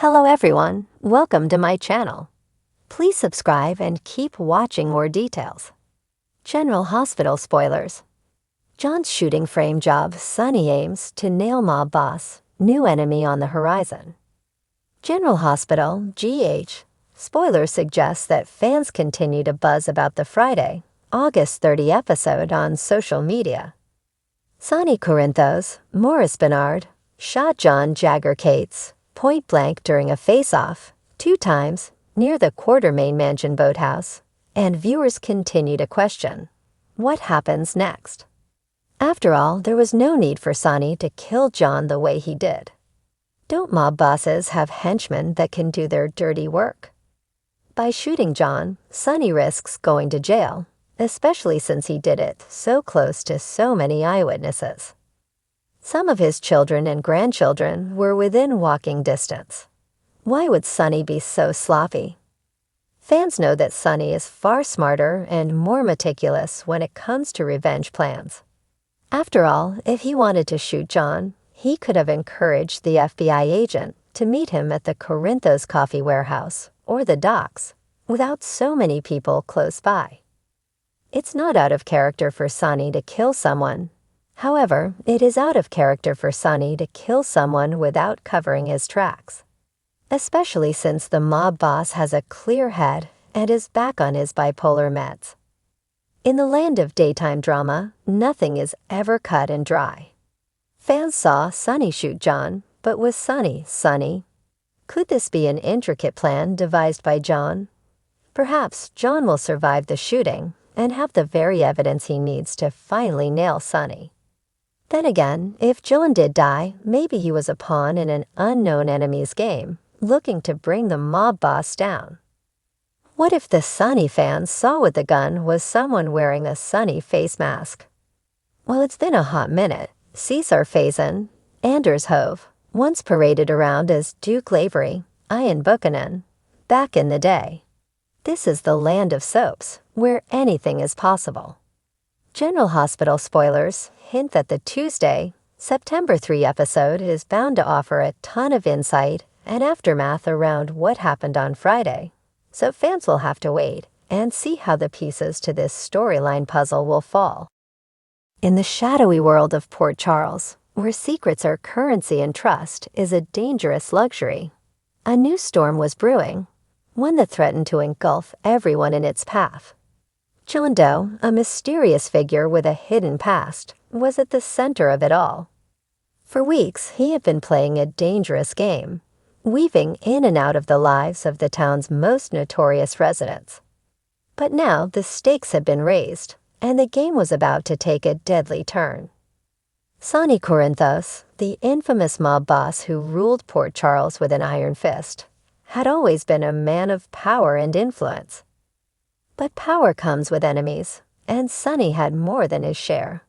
Hello everyone, welcome to my channel. Please subscribe and keep watching more details. General Hospital spoilers. John's shooting frame job, Sonny aims to nail mob boss, new enemy on the horizon. General Hospital, GH. Spoilers suggest that fans continue to buzz about the Friday, August 30 episode on social media. Sonny Corinthos, Morris Bernard, shot John Jagger Cates point blank during a face-off, 2 times, near the Quartermain Mansion boathouse, and viewers continue to question, what happens next? After all, there was no need for Sonny to kill John the way he did. Don't mob bosses have henchmen that can do their dirty work? By shooting John, Sonny risks going to jail, especially since he did it so close to so many eyewitnesses. Some of his children and grandchildren were within walking distance. Why would Sonny be so sloppy? Fans know that Sonny is far smarter and more meticulous when it comes to revenge plans. After all, if he wanted to shoot John, he could have encouraged the FBI agent to meet him at the Corinthos coffee warehouse or the docks, without so many people close by. It's not out of character for Sonny to kill someone. However, it is out of character for Sonny to kill someone without covering his tracks, especially since the mob boss has a clear head and is back on his bipolar meds. In the land of daytime drama, nothing is ever cut and dry. Fans saw Sonny shoot John, but was Sonny Sonny? Could this be an intricate plan devised by John? Perhaps John will survive the shooting and have the very evidence he needs to finally nail Sonny. Then again, if John did die, maybe he was a pawn in an unknown enemy's game, looking to bring the mob boss down. What if the Sonny fans saw with the gun was someone wearing a Sonny face mask? Well, it's been a hot minute. Cesar Faison, Anders Hove, once paraded around as Duke Lavery, Ian Buchanan, back in the day. This is the land of soaps, where anything is possible. General Hospital spoilers hint that the Tuesday, September 3 episode is bound to offer a ton of insight and aftermath around what happened on Friday, so fans will have to wait and see how the pieces to this storyline puzzle will fall. In the shadowy world of Port Charles, where secrets are currency and trust is a dangerous luxury, a new storm was brewing, one that threatened to engulf everyone in its path. John Doe, a mysterious figure with a hidden past, was at the center of it all. For weeks, he had been playing a dangerous game, weaving in and out of the lives of the town's most notorious residents. But now the stakes had been raised, and the game was about to take a deadly turn. Sonny Corinthos, the infamous mob boss who ruled Port Charles with an iron fist, had always been a man of power and influence. But power comes with enemies, and Sonny had more than his share.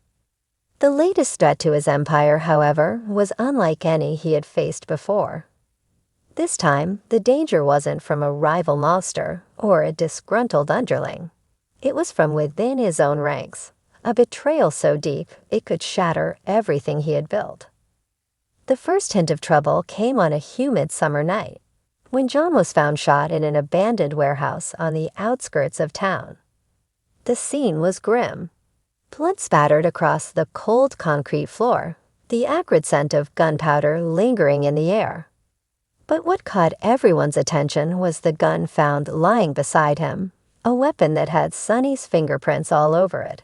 The latest threat to his empire, however, was unlike any he had faced before. This time, the danger wasn't from a rival mobster or a disgruntled underling. It was from within his own ranks, a betrayal so deep it could shatter everything he had built. The first hint of trouble came on a humid summer night, when John was found shot in an abandoned warehouse on the outskirts of town. The scene was grim. Blood spattered across the cold concrete floor, the acrid scent of gunpowder lingering in the air. But what caught everyone's attention was the gun found lying beside him, a weapon that had Sonny's fingerprints all over it.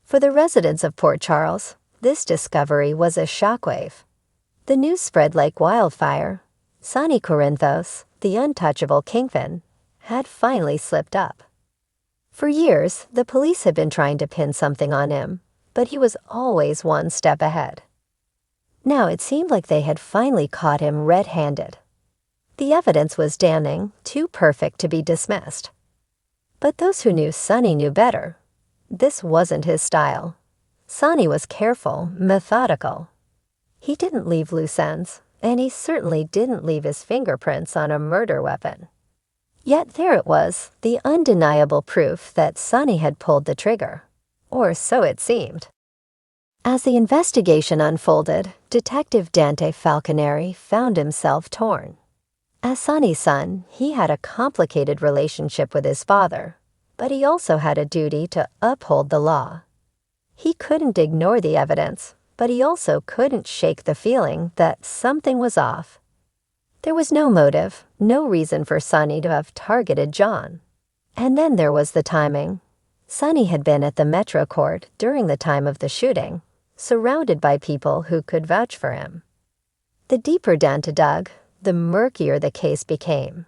For the residents of Port Charles, this discovery was a shockwave. The news spread like wildfire. Sonny Corinthos, the untouchable kingpin, had finally slipped up. For years, the police had been trying to pin something on him, but he was always one step ahead. Now it seemed like they had finally caught him red-handed. The evidence was damning, too perfect to be dismissed. But those who knew Sonny knew better. This wasn't his style. Sonny was careful, methodical. He didn't leave loose ends, and he certainly didn't leave his fingerprints on a murder weapon. Yet there it was, the undeniable proof that Sonny had pulled the trigger. Or so it seemed. As the investigation unfolded, Detective Dante Falconeri found himself torn. As Sonny's son, he had a complicated relationship with his father, but he also had a duty to uphold the law. He couldn't ignore the evidence, but he also couldn't shake the feeling that something was off. There was no motive, no reason for Sonny to have targeted John. And then there was the timing. Sonny had been at the Metro Court during the time of the shooting, surrounded by people who could vouch for him. The deeper Dante dug, the murkier the case became.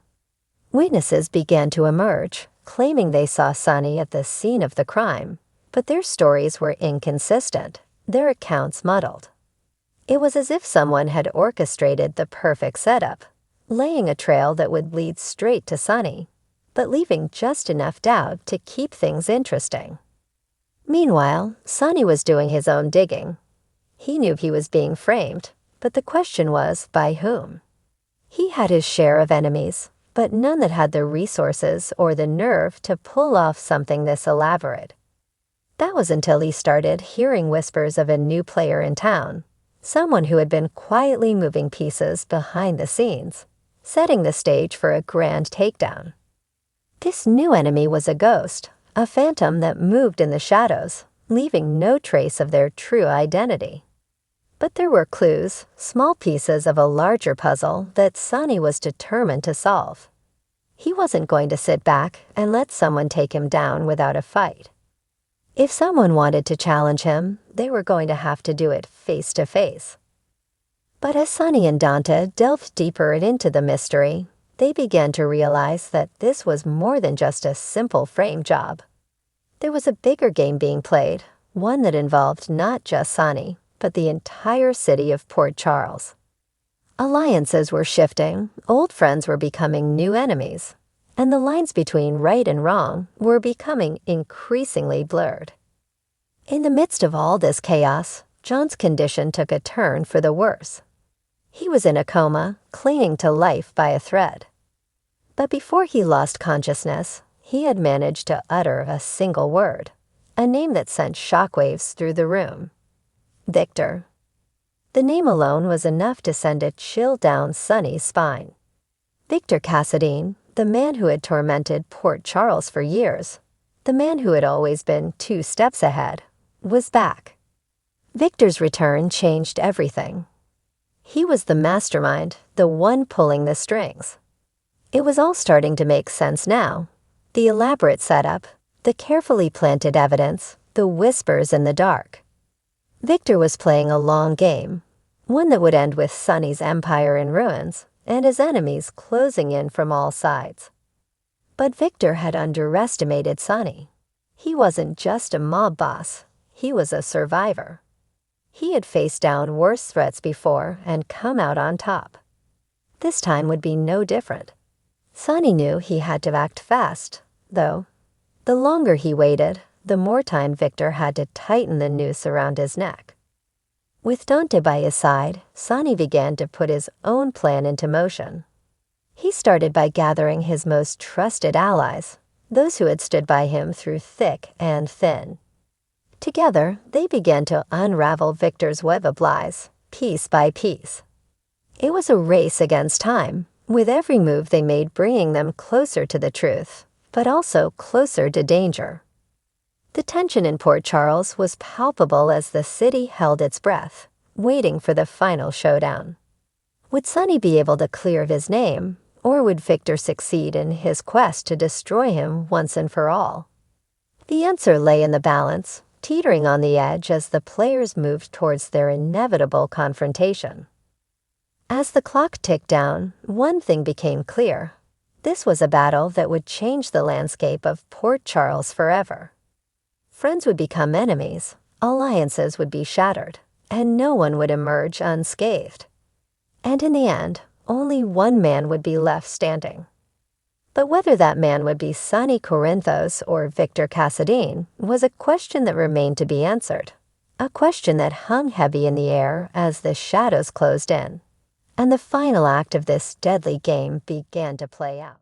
Witnesses began to emerge, claiming they saw Sonny at the scene of the crime, but their stories were inconsistent, their accounts muddled. It was as if someone had orchestrated the perfect setup, laying a trail that would lead straight to Sonny, but leaving just enough doubt to keep things interesting. Meanwhile, Sonny was doing his own digging. He knew he was being framed, but the question was, by whom? He had his share of enemies, but none that had the resources or the nerve to pull off something this elaborate. That was until he started hearing whispers of a new player in town, someone who had been quietly moving pieces behind the scenes, setting the stage for a grand takedown. This new enemy was a ghost, a phantom that moved in the shadows, leaving no trace of their true identity. But there were clues, small pieces of a larger puzzle that Sonny was determined to solve. He wasn't going to sit back and let someone take him down without a fight. If someone wanted to challenge him, they were going to have to do it face to face. But as Sonny and Dante delved deeper into the mystery, they began to realize that this was more than just a simple frame job. There was a bigger game being played, one that involved not just Sonny, but the entire city of Port Charles. Alliances were shifting, old friends were becoming new enemies, and the lines between right and wrong were becoming increasingly blurred. In the midst of all this chaos, John's condition took a turn for the worse. He was in a coma, clinging to life by a thread. But before he lost consciousness, he had managed to utter a single word, a name that sent shockwaves through the room. Victor. The name alone was enough to send a chill down Sonny's spine. Victor Cassadine, the man who had tormented Port Charles for years, the man who had always been 2 steps ahead, was back. Victor's return changed everything. He was the mastermind, the one pulling the strings. It was all starting to make sense now. The elaborate setup, the carefully planted evidence, the whispers in the dark. Victor was playing a long game, one that would end with Sonny's empire in ruins and his enemies closing in from all sides. But Victor had underestimated Sonny. He wasn't just a mob boss, he was a survivor. He had faced down worse threats before and come out on top. This time would be no different. Sonny knew he had to act fast, though. The longer he waited, the more time Victor had to tighten the noose around his neck. With Dante by his side, Sonny began to put his own plan into motion. He started by gathering his most trusted allies, those who had stood by him through thick and thin. Together, they began to unravel Victor's web of lies, piece by piece. It was a race against time, with every move they made bringing them closer to the truth, but also closer to danger. The tension in Port Charles was palpable as the city held its breath, waiting for the final showdown. Would Sonny be able to clear his name, or would Victor succeed in his quest to destroy him once and for all? The answer lay in the balance, teetering on the edge as the players moved towards their inevitable confrontation. As the clock ticked down, one thing became clear. This was a battle that would change the landscape of Port Charles forever. Friends would become enemies, alliances would be shattered, and no one would emerge unscathed. And in the end, only one man would be left standing. But whether that man would be Sonny Corinthos or Victor Cassadine was a question that remained to be answered, a question that hung heavy in the air as the shadows closed in, and the final act of this deadly game began to play out.